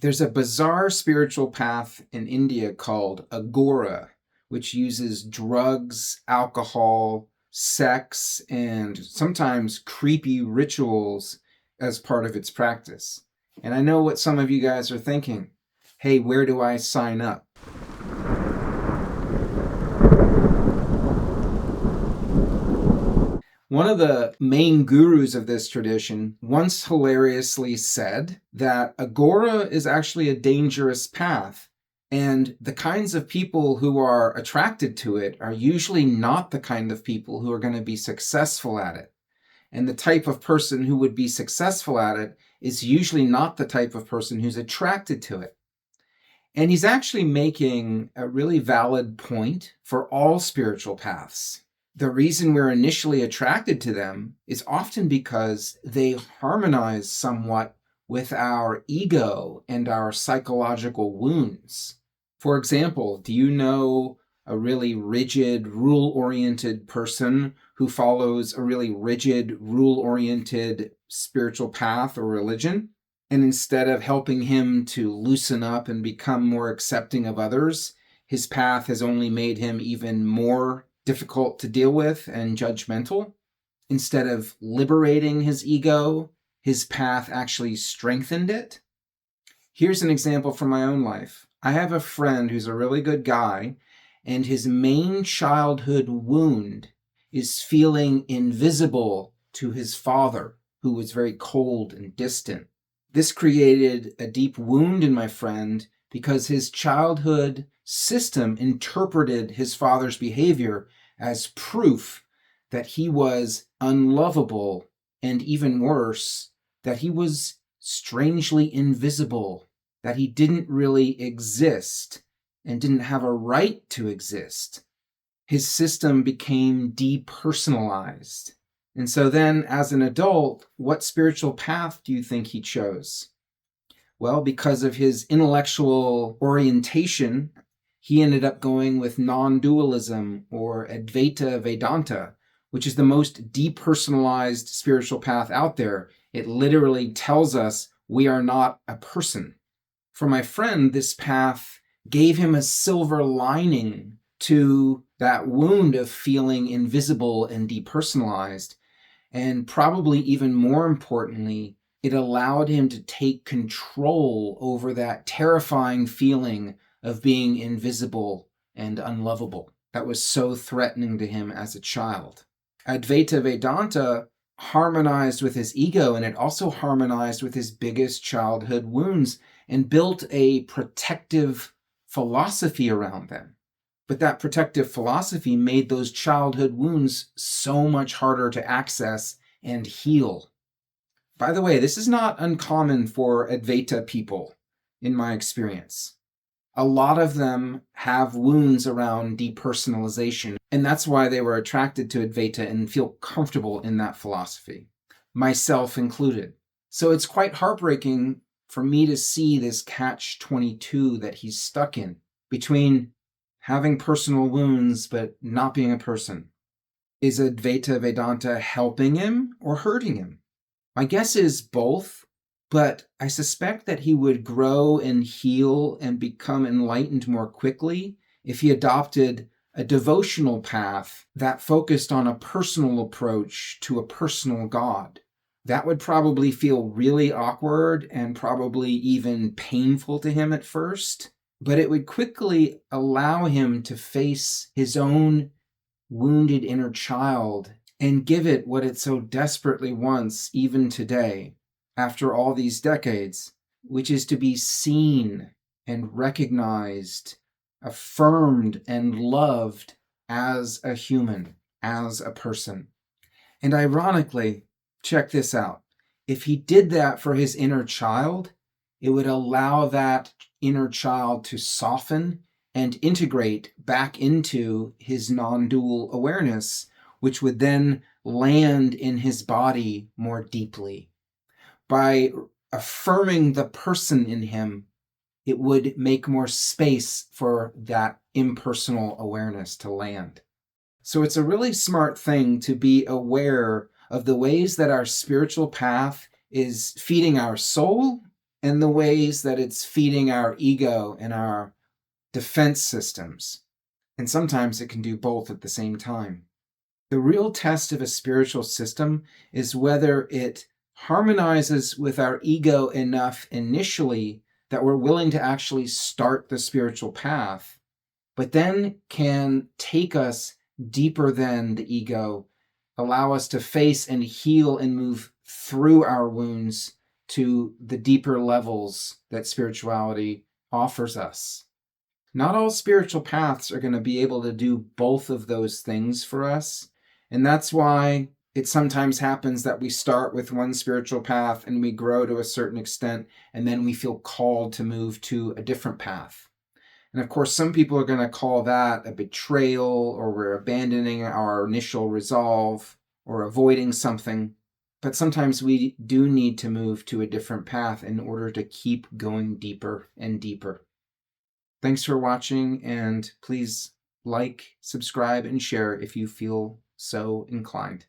There's a bizarre spiritual path in India called Agora, which uses drugs, alcohol, sex, and sometimes creepy rituals as part of its practice. And I know what some of you guys are thinking. Hey, where do I sign up? One of the main gurus of this tradition once hilariously said that Agora is actually a dangerous path, and the kinds of people who are attracted to it are usually not the kind of people who are going to be successful at it. And the type of person who would be successful at it is usually not the type of person who's attracted to it. And he's actually making a really valid point for all spiritual paths. The reason we're initially attracted to them is often because they harmonize somewhat with our ego and our psychological wounds. For example, do you know a really rigid, rule-oriented person who follows a really rigid, rule-oriented spiritual path or religion? And instead of helping him to loosen up and become more accepting of others, his path has only made him even more difficult to deal with and judgmental. Instead of liberating his ego, his path actually strengthened it. Here's an example from my own life. I have a friend who's a really good guy, and his main childhood wound is feeling invisible to his father, who was very cold and distant. This created a deep wound in my friend because his childhood system interpreted his father's behavior as proof that he was unlovable, and even worse, that he was strangely invisible, that he didn't really exist and didn't have a right to exist. His system became depersonalized. And so then, as an adult, what spiritual path do you think he chose? Well, because of his intellectual orientation, he ended up going with non-dualism or Advaita Vedanta, which is the most depersonalized spiritual path out there. It literally tells us we are not a person. For my friend, this path gave him a silver lining to that wound of feeling invisible and depersonalized. And probably even more importantly, it allowed him to take control over that terrifying feeling of being invisible and unlovable that was so threatening to him as a child. Advaita Vedanta harmonized with his ego, and it also harmonized with his biggest childhood wounds and built a protective philosophy around them. But that protective philosophy made those childhood wounds so much harder to access and heal. By the way, this is not uncommon for Advaita people, in my experience. A lot of them have wounds around depersonalization, and that's why they were attracted to Advaita and feel comfortable in that philosophy, myself included. So it's quite heartbreaking for me to see this catch-22 that he's stuck in, between having personal wounds but not being a person. Is Advaita Vedanta helping him or hurting him? My guess is both, but I suspect that he would grow and heal and become enlightened more quickly if he adopted a devotional path that focused on a personal approach to a personal God. That would probably feel really awkward and probably even painful to him at first, but it would quickly allow him to face his own wounded inner child and give it what it so desperately wants even today, after all these decades, which is to be seen and recognized, affirmed and loved as a human, as a person. And ironically, check this out, if he did that for his inner child, it would allow that inner child to soften and integrate back into his non-dual awareness, which would then land in his body more deeply. By affirming the person in him, it would make more space for that impersonal awareness to land. So it's a really smart thing to be aware of the ways that our spiritual path is feeding our soul and the ways that it's feeding our ego and our defense systems. And sometimes it can do both at the same time. The real test of a spiritual system is whether it harmonizes with our ego enough initially that we're willing to actually start the spiritual path, but then can take us deeper than the ego, allow us to face and heal and move through our wounds to the deeper levels that spirituality offers us. Not all spiritual paths are going to be able to do both of those things for us. And that's why it sometimes happens that we start with one spiritual path and we grow to a certain extent, and then we feel called to move to a different path. And of course, some people are going to call that a betrayal, or we're abandoning our initial resolve, or avoiding something. But sometimes we do need to move to a different path in order to keep going deeper and deeper. Thanks for watching, and please like, subscribe, and share if you feel so inclined.